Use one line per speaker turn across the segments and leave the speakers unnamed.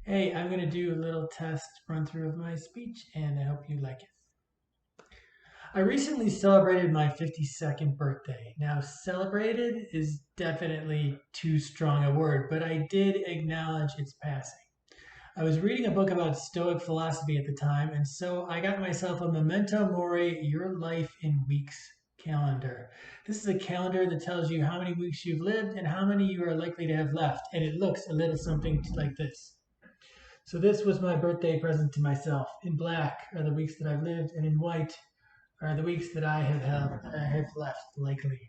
Hey, I'm going to do a little test run through of my speech, and I hope you like it. I recently celebrated my 52nd birthday. Now, celebrated is definitely too strong a word, but I did acknowledge its passing. I was reading a book about Stoic philosophy at the time, and so I got myself a Memento Mori Your Life in Weeks calendar. This is a calendar that tells you how many weeks you've lived and how many you are likely to have left, and it looks a little something like this. So this was my birthday present to myself. In black are the weeks that I've lived, and in white are the weeks that I have left, likely.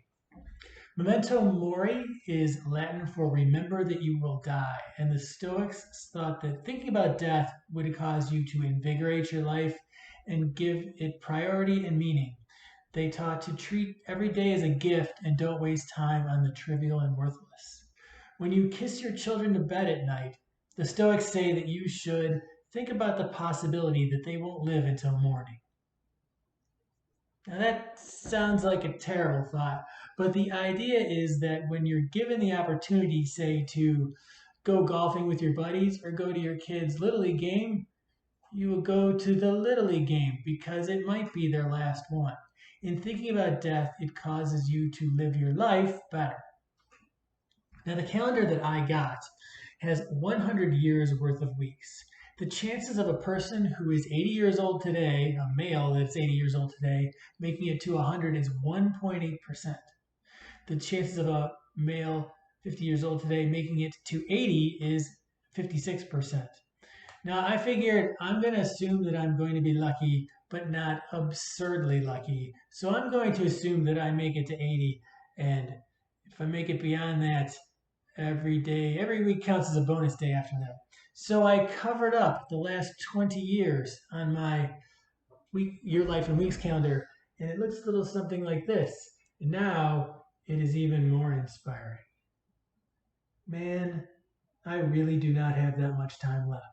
Memento Mori is Latin for remember that you will die, and the Stoics thought that thinking about death would cause you to invigorate your life and give it priority and meaning. They taught to treat every day as a gift and don't waste time on the trivial and worthless. When you kiss your children to bed at night, the Stoics say that you should think about the possibility that they won't live until morning. Now, that sounds like a terrible thought, but the idea is that when you're given the opportunity, say, to go golfing with your buddies or go to your kids' Little League game, you will go to the Little League game because it might be their last one. In thinking about death, it causes you to live your life better. Now, the calendar that I got has 100 years worth of weeks. The chances of a person who is 80 years old today, a male that's 80 years old today, making it to 100 is 1.8%. The chances of a male 50 years old today making it to 80 is 56%. Now, I figured I'm going to assume that I'm going to be lucky, but not absurdly lucky. So I'm going to assume that I make it to 80. And if I make it beyond that, every day, every week counts as a bonus day after that. So I covered up the last 20 years on my year life and weeks calendar, and it looks a little something like this. And now it is even more inspiring. Man, I really do not have that much time left.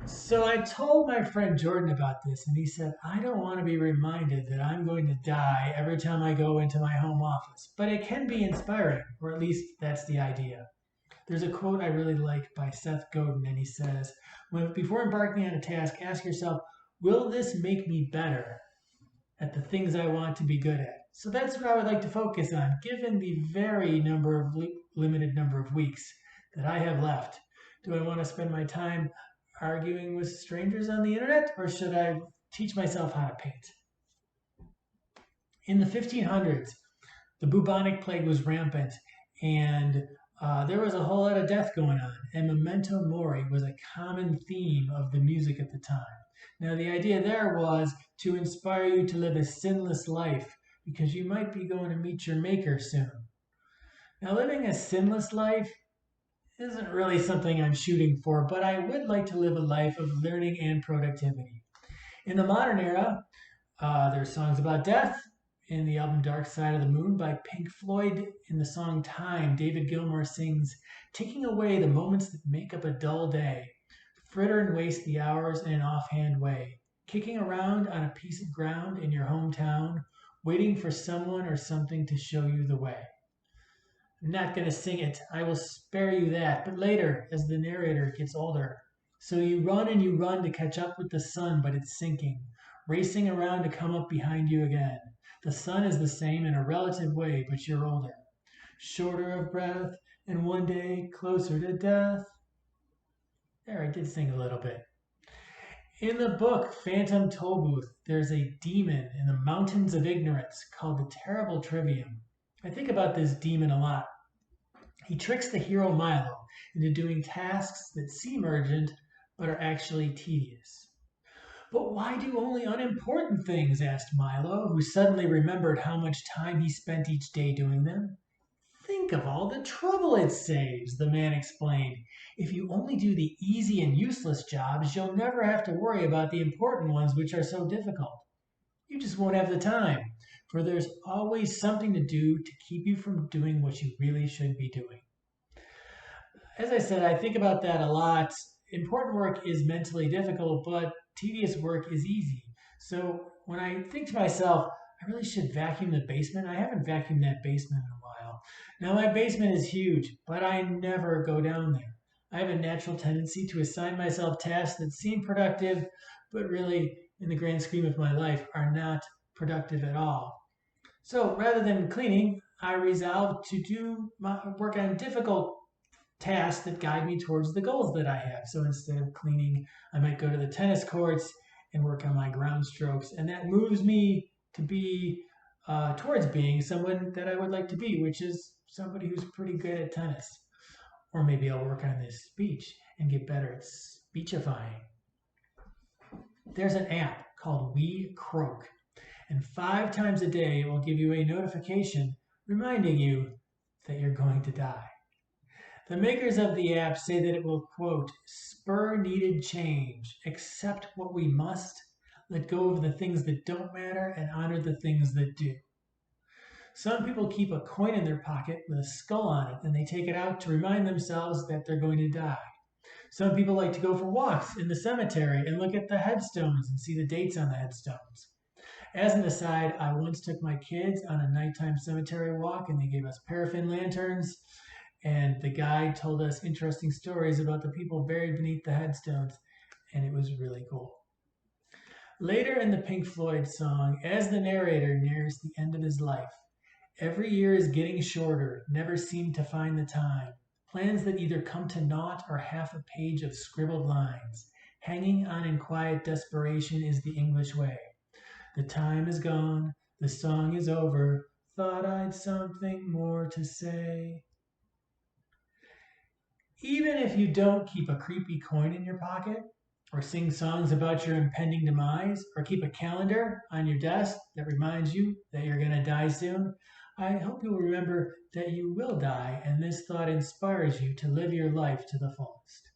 So I told my friend Jordan about this, and he said, I don't want to be reminded that I'm going to die every time I go into my home office, but it can be inspiring, or at least that's the idea. There's a quote I really like by Seth Godin, and he says, before embarking on a task, ask yourself, will this make me better at the things I want to be good at? So that's what I would like to focus on, given the very limited number of weeks that I have left. Do I want to spend my time arguing with strangers on the internet, or should I teach myself how to paint? In the 1500s, the bubonic plague was rampant, and there was a whole lot of death going on. And Memento Mori was a common theme of the music at the time. Now, the idea there was to inspire you to live a sinless life because you might be going to meet your maker soon. Now, living a sinless life isn't really something I'm shooting for, but I would like to live a life of learning and productivity. In the modern era, there's songs about death. In the album Dark Side of the Moon by Pink Floyd, in the song Time, David Gilmour sings, taking away the moments that make up a dull day, fritter and waste the hours in an offhand way, kicking around on a piece of ground in your hometown, waiting for someone or something to show you the way. I'm not going to sing it. I will spare you that. But later, as the narrator gets older, so you run and you run to catch up with the sun, but it's sinking, racing around to come up behind you again. The sun is the same in a relative way, but you're older, shorter of breath, and one day closer to death. There, I did sing a little bit. In the book Phantom Tollbooth, there's a demon in the mountains of ignorance called the Terrible Trivium. I think about this demon a lot. He tricks the hero Milo into doing tasks that seem urgent but are actually tedious. But why do only unimportant things? Asked Milo, who suddenly remembered how much time he spent each day doing them. Think of all the trouble it saves, the man explained. If you only do the easy and useless jobs, you'll never have to worry about the important ones which are so difficult. You just won't have the time, for there's always something to do to keep you from doing what you really should be doing. As I said, I think about that a lot. Important work is mentally difficult, but tedious work is easy. So when I think to myself, I really should vacuum the basement, I haven't vacuumed that basement in a while. Now, my basement is huge, but I never go down there. I have a natural tendency to assign myself tasks that seem productive, but really, in the grand scheme of my life, are not productive at all. So rather than cleaning, I resolve to work on difficult tasks that guide me towards the goals that I have. So instead of cleaning, I might go to the tennis courts and work on my ground strokes, and that moves me to be towards being someone that I would like to be, which is somebody who's pretty good at tennis. Or maybe I'll work on this speech and get better at speechifying. There's an app called We Croak, and 5 times a day it will give you a notification reminding you that you're going to die. The makers of the app say that it will, quote, spur needed change, accept what we must, let go of the things that don't matter, and honor the things that do. Some people keep a coin in their pocket with a skull on it, and they take it out to remind themselves that they're going to die. Some people like to go for walks in the cemetery and look at the headstones and see the dates on the headstones. As an aside, I once took my kids on a nighttime cemetery walk, and they gave us paraffin lanterns, and the guide told us interesting stories about the people buried beneath the headstones, and it was really cool. Later in the Pink Floyd song, as the narrator nears the end of his life, every year is getting shorter, never seem to find the time. Plans that either come to naught or half a page of scribbled lines. Hanging on in quiet desperation is the English way. The time is gone, the song is over, thought I'd something more to say. Even if you don't keep a creepy coin in your pocket, or sing songs about your impending demise, or keep a calendar on your desk that reminds you that you're going to die soon, I hope you'll remember that you will die, and this thought inspires you to live your life to the fullest.